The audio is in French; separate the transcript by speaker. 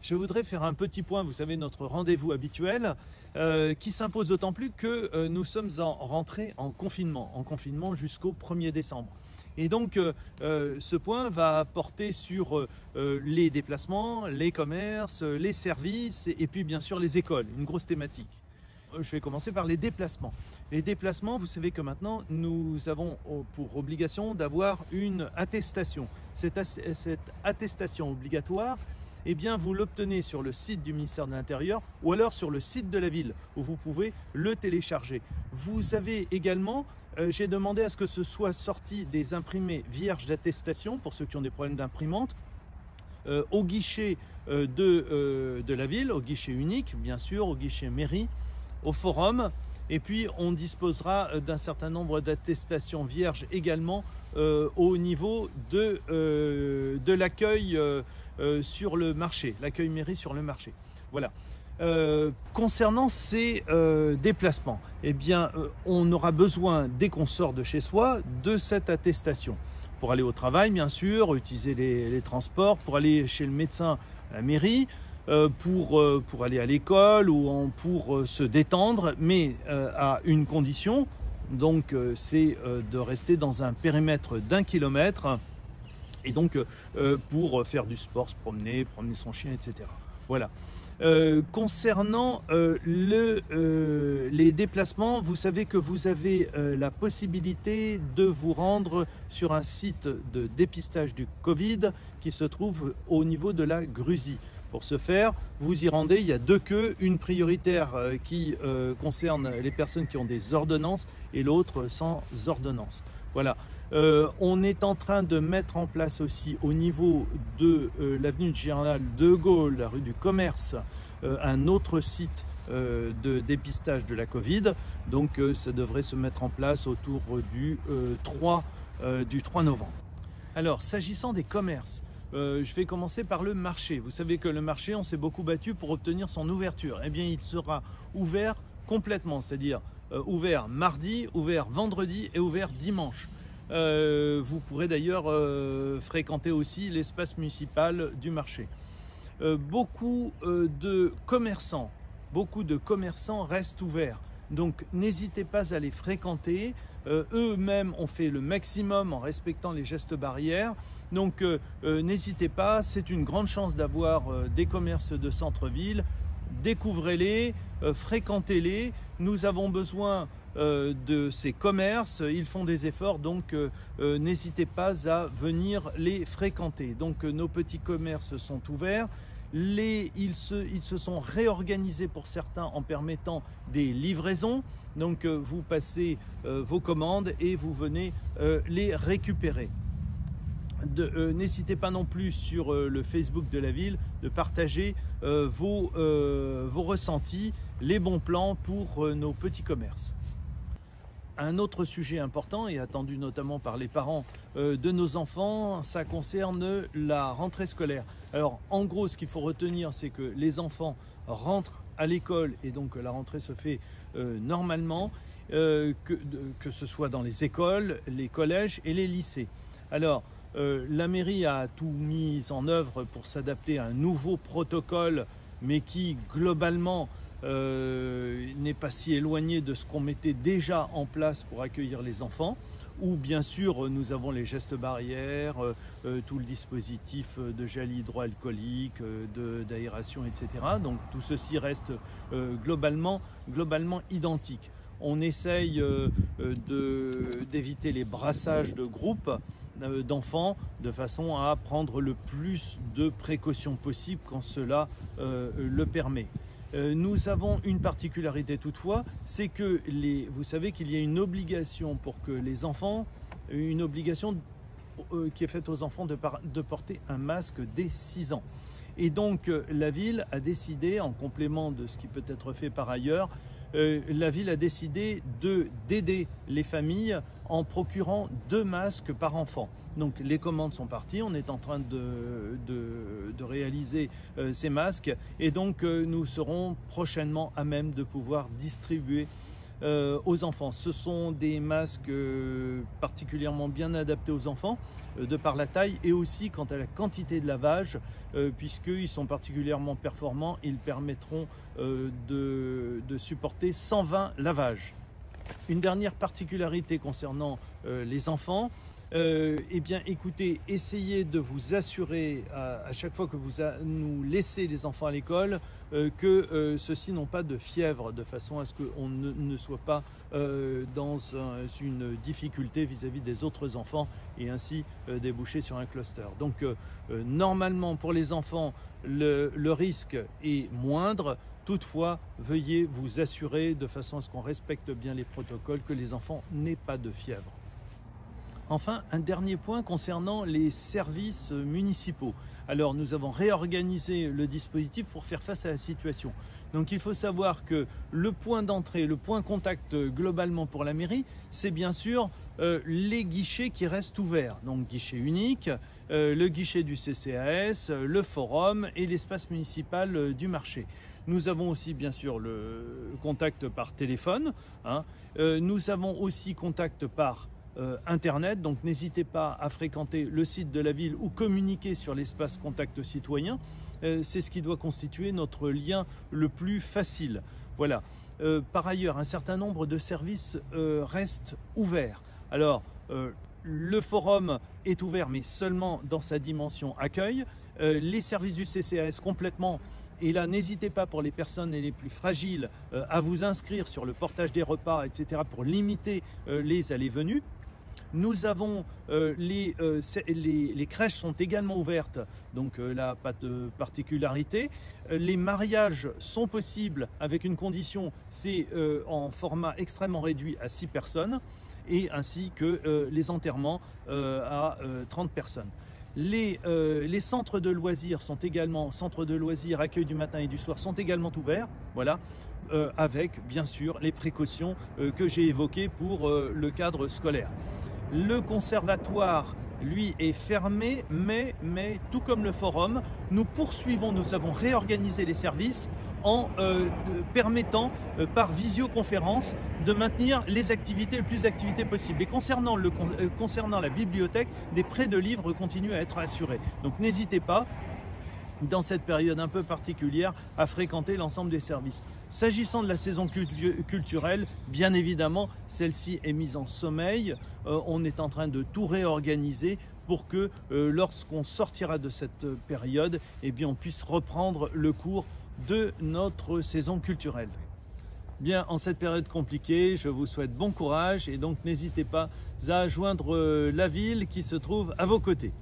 Speaker 1: je voudrais faire un petit point, vous savez, notre rendez-vous habituel, qui s'impose d'autant plus que nous sommes rentrés en confinement jusqu'au 1er décembre. Et donc, ce point va porter sur les déplacements, les commerces, les services et puis bien sûr les écoles, une grosse thématique. Je vais commencer par les déplacements. Les déplacements, vous savez que maintenant, nous avons pour obligation d'avoir une attestation. Cette attestation obligatoire, eh bien, vous l'obtenez sur le site du ministère de l'Intérieur ou alors sur le site de la ville où vous pouvez le télécharger. Vous avez également, j'ai demandé à ce que ce soit sorti des imprimés vierges d'attestation pour ceux qui ont des problèmes d'imprimante au guichet de la ville, au guichet unique, bien sûr, au guichet mairie, au forum, et puis on disposera d'un certain nombre d'attestations vierges également au niveau de l'accueil sur le marché, l'accueil mairie sur le marché. Voilà. Concernant ces déplacements, eh bien, on aura besoin, dès qu'on sort de chez soi, de cette attestation. Pour aller au travail, bien sûr, utiliser les transports, pour aller chez le médecin à la mairie, pour aller à l'école ou pour se détendre, mais à une condition, donc c'est de rester dans un périmètre d'1 kilomètre et donc pour faire du sport, se promener son chien, etc. Voilà. Concernant les déplacements, vous savez que vous avez la possibilité de vous rendre sur un site de dépistage du Covid qui se trouve au niveau de la Grusie. Pour ce faire, vous y rendez, il y a 2 queues, une prioritaire qui concerne les personnes qui ont des ordonnances et l'autre sans ordonnance. Voilà. On est en train de mettre en place aussi au niveau de l'avenue du Général de Gaulle, la rue du Commerce, un autre site de dépistage de la Covid. Donc ça devrait se mettre en place autour du 3 novembre. Alors, s'agissant des commerces, je vais commencer par le marché. Vous savez que le marché, on s'est beaucoup battu pour obtenir son ouverture. Eh bien, il sera ouvert complètement, c'est-à-dire ouvert mardi, ouvert vendredi et ouvert dimanche. Vous pourrez d'ailleurs fréquenter aussi l'espace municipal du marché. Beaucoup de commerçants restent ouverts. Donc n'hésitez pas à les fréquenter. Eux-mêmes ont fait le maximum en respectant les gestes barrières. Donc n'hésitez pas, c'est une grande chance d'avoir des commerces de centre-ville. Découvrez-les, fréquentez-les. Nous avons besoin de ces commerces, ils font des efforts, donc n'hésitez pas à venir les fréquenter. Donc nos petits commerces sont ouverts. Ils se sont réorganisés pour certains en permettant des livraisons. Donc vous passez vos commandes et vous venez les récupérer. N'hésitez pas non plus sur le Facebook de la ville de partager vos ressentis, les bons plans pour nos petits commerces. Un autre sujet important et attendu notamment par les parents de nos enfants, ça concerne la rentrée scolaire. Alors en gros, ce qu'il faut retenir, c'est que les enfants rentrent à l'école et donc la rentrée se fait normalement, que ce soit dans les écoles, les collèges et les lycées. Alors la mairie a tout mis en œuvre pour s'adapter à un nouveau protocole, mais qui globalement n'est pas si éloigné de ce qu'on mettait déjà en place pour accueillir les enfants, où bien sûr nous avons les gestes barrières, tout le dispositif de gel hydroalcoolique, d'aération, etc. Donc tout ceci reste globalement identique. On essaye d'éviter les brassages de groupes d'enfants de façon à prendre le plus de précautions possible quand cela le permet. Nous avons une particularité toutefois, c'est que vous savez qu'il y a une obligation pour que les enfants, une obligation qui est faite aux enfants de porter un masque dès 6 ans. Et donc la ville a décidé, en complément de ce qui peut être fait par ailleurs, la ville a décidé d'aider les familles en procurant 2 masques par enfant. Donc les commandes sont parties, on est en train de réaliser ces masques et donc nous serons prochainement à même de pouvoir distribuer aux enfants. Ce sont des masques particulièrement bien adaptés aux enfants, de par la taille et aussi quant à la quantité de lavage, puisqu'ils sont particulièrement performants. Ils permettront de supporter 120 lavages. Une dernière particularité concernant les enfants, eh bien écoutez, essayez de vous assurer à chaque fois que vous nous laissez les enfants à l'école que ceux-ci n'ont pas de fièvre, de façon à ce qu'on ne soit pas dans une difficulté vis-à-vis des autres enfants et ainsi déboucher sur un cluster. Donc normalement pour les enfants le risque est moindre. Toutefois, veuillez vous assurer de façon à ce qu'on respecte bien les protocoles, que les enfants n'aient pas de fièvre. Enfin, un dernier point concernant les services municipaux. Alors, nous avons réorganisé le dispositif pour faire face à la situation. Donc, il faut savoir que le point d'entrée, le point contact globalement pour la mairie, c'est bien sûr les guichets qui restent ouverts. Donc, guichet unique, le guichet du CCAS, le forum et l'espace municipal du marché. Nous avons aussi bien sûr le contact par téléphone, hein. Nous avons aussi contact par Internet, donc n'hésitez pas à fréquenter le site de la ville ou communiquer sur l'espace contact citoyen. C'est ce qui doit constituer notre lien le plus facile. Voilà. Par ailleurs, un certain nombre de services restent ouverts. Alors, le forum est ouvert, mais seulement dans sa dimension accueil. Les services du CCAS complètement. Et là, n'hésitez pas pour les personnes les plus fragiles à vous inscrire sur le portage des repas, etc. pour limiter les allées-venues. Nous avons les crèches sont également ouvertes, donc là pas de particularité. Les mariages sont possibles avec une condition, c'est en format extrêmement réduit à 6 personnes et ainsi que les enterrements à 30 personnes. Les centres de loisirs sont également, centres de loisirs, accueil du matin et du soir sont également ouverts, voilà, avec bien sûr les précautions que j'ai évoquées pour le cadre scolaire. Le conservatoire, lui, est fermé, mais tout comme le forum, nous poursuivons, nous avons réorganisé les services en permettant par visioconférence de maintenir les activités, le plus d'activités possible. Et concernant la bibliothèque, des prêts de livres continuent à être assurés. Donc n'hésitez pas, dans cette période un peu particulière, à fréquenter l'ensemble des services. S'agissant de la saison culturelle, bien évidemment, celle-ci est mise en sommeil. On est en train de tout réorganiser pour que lorsqu'on sortira de cette période, eh bien, on puisse reprendre le cours de notre saison culturelle. Bien, en cette période compliquée, je vous souhaite bon courage et donc n'hésitez pas à joindre la ville qui se trouve à vos côtés.